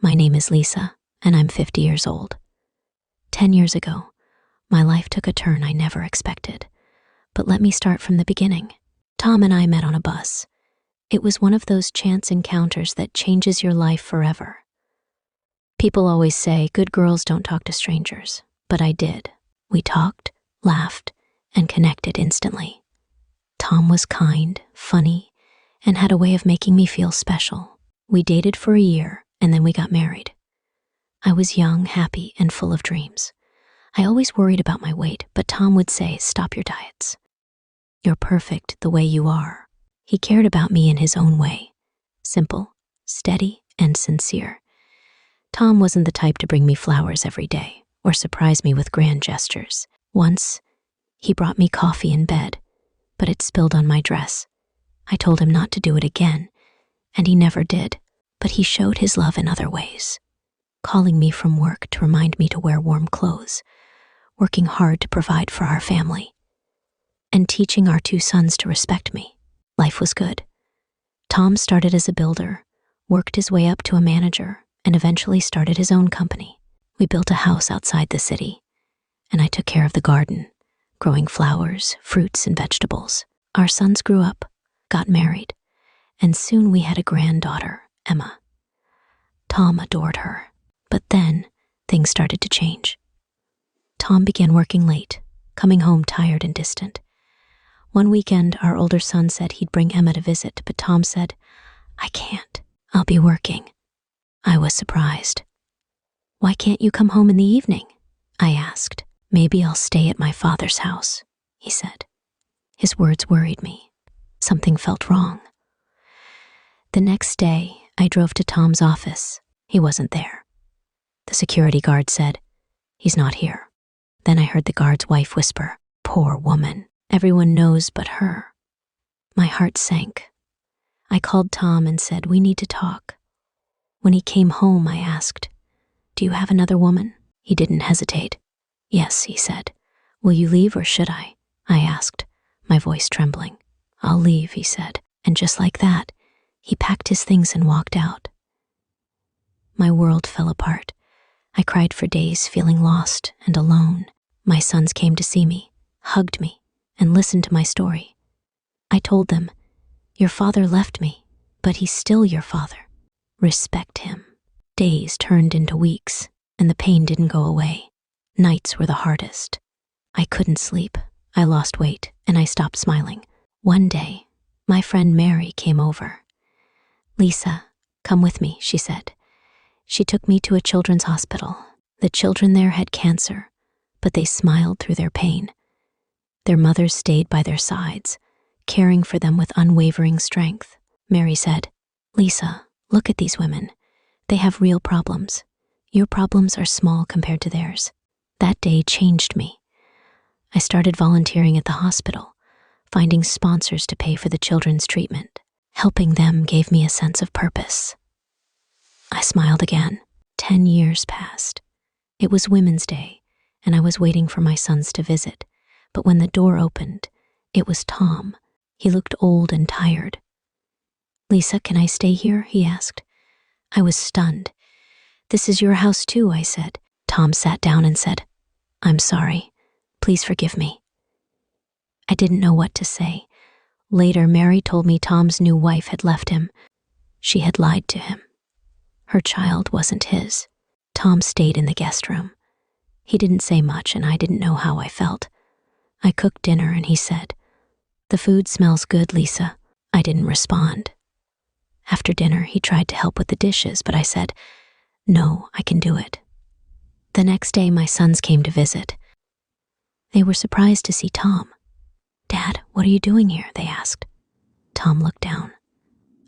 My name is Lisa, and I'm 50 years old. 10 years ago, my life took a turn I never expected. But let me start from the beginning. Tom and I met on a bus. It was one of those chance encounters that changes your life forever. People always say good girls don't talk to strangers, but I did. We talked, laughed, and connected instantly. Tom was kind, funny, and had a way of making me feel special. We dated for a year, and then we got married. I was young, happy, and full of dreams. I always worried about my weight, but Tom would say, "Stop your diets. You're perfect the way you are." He cared about me in his own way. Simple, steady, and sincere. Tom wasn't the type to bring me flowers every day or surprise me with grand gestures. Once, he brought me coffee in bed, but it spilled on my dress. I told him not to do it again, and he never did, but he showed his love in other ways. Calling me from work to remind me to wear warm clothes, working hard to provide for our family, and teaching our 2 sons to respect me. Life was good. Tom started as a builder, worked his way up to a manager, and eventually started his own company. We built a house outside the city, and I took care of the garden, growing flowers, fruits, and vegetables. Our sons grew up, got married, and soon we had a granddaughter, Emma. Tom adored her, but then things started to change. Tom began working late, coming home tired and distant. One weekend, our older son said he'd bring Emma to visit, but Tom said, "I can't. I'll be working." I was surprised. "Why can't you come home in the evening?" I asked. "Maybe I'll stay at my father's house," he said. His words worried me. Something felt wrong. The next day, I drove to Tom's office. He wasn't there. The security guard said, "He's not here." Then I heard the guard's wife whisper, "Poor woman. Everyone knows but her." My heart sank. I called Tom and said, "We need to talk." When he came home, I asked, "Do you have another woman?" He didn't hesitate. "Yes," he said. "Will you leave or should I?" I asked, my voice trembling. "I'll leave," he said, and just like that, he packed his things and walked out. My world fell apart. I cried for days, feeling lost and alone. My sons came to see me, hugged me, and listened to my story. I told them, "Your father left me, but he's still your father. Respect him." Days turned into weeks, and the pain didn't go away. Nights were the hardest. I couldn't sleep. I lost weight, and I stopped smiling. One day, my friend Mary came over. "Lisa, come with me," she said. She took me to a children's hospital. The children there had cancer, but they smiled through their pain. Their mothers stayed by their sides, caring for them with unwavering strength. Mary said, "Lisa, look at these women. They have real problems. Your problems are small compared to theirs." That day changed me. I started volunteering at the hospital, finding sponsors to pay for the children's treatment. Helping them gave me a sense of purpose. I smiled again. 10 years passed. It was Women's Day, and I was waiting for my sons to visit. But when the door opened, it was Tom. He looked old and tired. "Lisa, can I stay here?" he asked. I was stunned. "This is your house too," I said. Tom sat down and said, "I'm sorry. Please forgive me." I didn't know what to say. Later, Mary told me Tom's new wife had left him. She had lied to him. Her child wasn't his. Tom stayed in the guest room. He didn't say much, and I didn't know how I felt. I cooked dinner, and he said, "The food smells good, Lisa." I didn't respond. After dinner, he tried to help with the dishes, but I said, "No, I can do it." The next day, my sons came to visit. They were surprised to see Tom. "Dad, what are you doing here?" they asked. Tom looked down.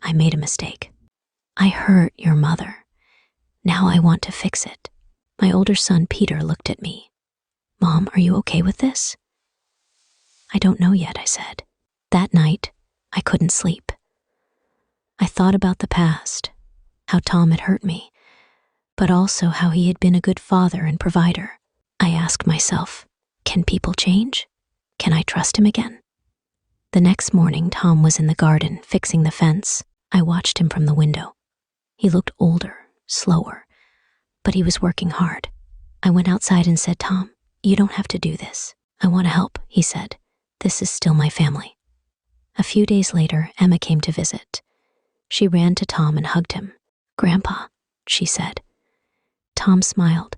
"I made a mistake. I hurt your mother. Now I want to fix it." My older son, Peter, looked at me. "Mom, are you okay with this?" "I don't know yet," I said. That night, I couldn't sleep. I thought about the past, how Tom had hurt me, but also how he had been a good father and provider. I asked myself, can people change? Can I trust him again? The next morning, Tom was in the garden, fixing the fence. I watched him from the window. He looked older, slower, but he was working hard. I went outside and said, "Tom, you don't have to do this. I want to help," he said. "This is still my family." A few days later, Emma came to visit. She ran to Tom and hugged him. "Grandpa," she said. Tom smiled.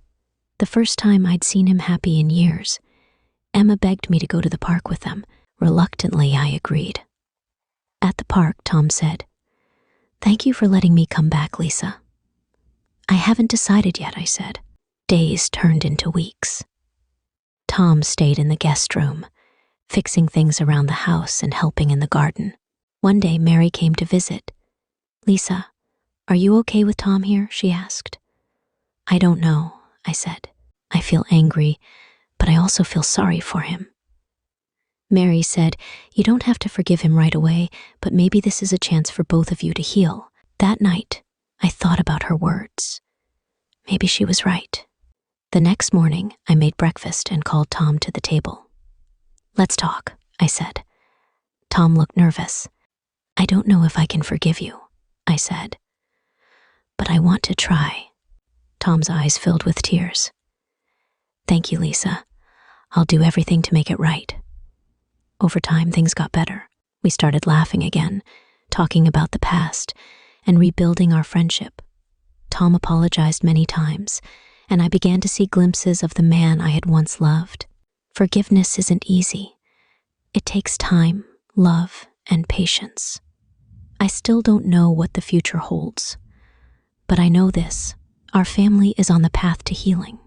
The first time I'd seen him happy in years. Emma begged me to go to the park with them. Reluctantly, I agreed. At the park, Tom said, "Thank you for letting me come back, Lisa." "I haven't decided yet," I said. Days turned into weeks. Tom stayed in the guest room, fixing things around the house and helping in the garden. One day, Mary came to visit. "Lisa, are you okay with Tom here?" she asked. "I don't know," I said. "I feel angry, but I also feel sorry for him." Mary said, "You don't have to forgive him right away, but maybe this is a chance for both of you to heal." That night, I thought about her words. Maybe she was right. The next morning, I made breakfast and called Tom to the table. "Let's talk," I said. Tom looked nervous. "I don't know if I can forgive you," I said. "But I want to try." Tom's eyes filled with tears. "Thank you, Lisa. I'll do everything to make it right." Over time, things got better. We started laughing again, talking about the past, and rebuilding our friendship. Tom apologized many times, and I began to see glimpses of the man I had once loved. Forgiveness isn't easy. It takes time, love, and patience. I still don't know what the future holds, but I know this: our family is on the path to healing.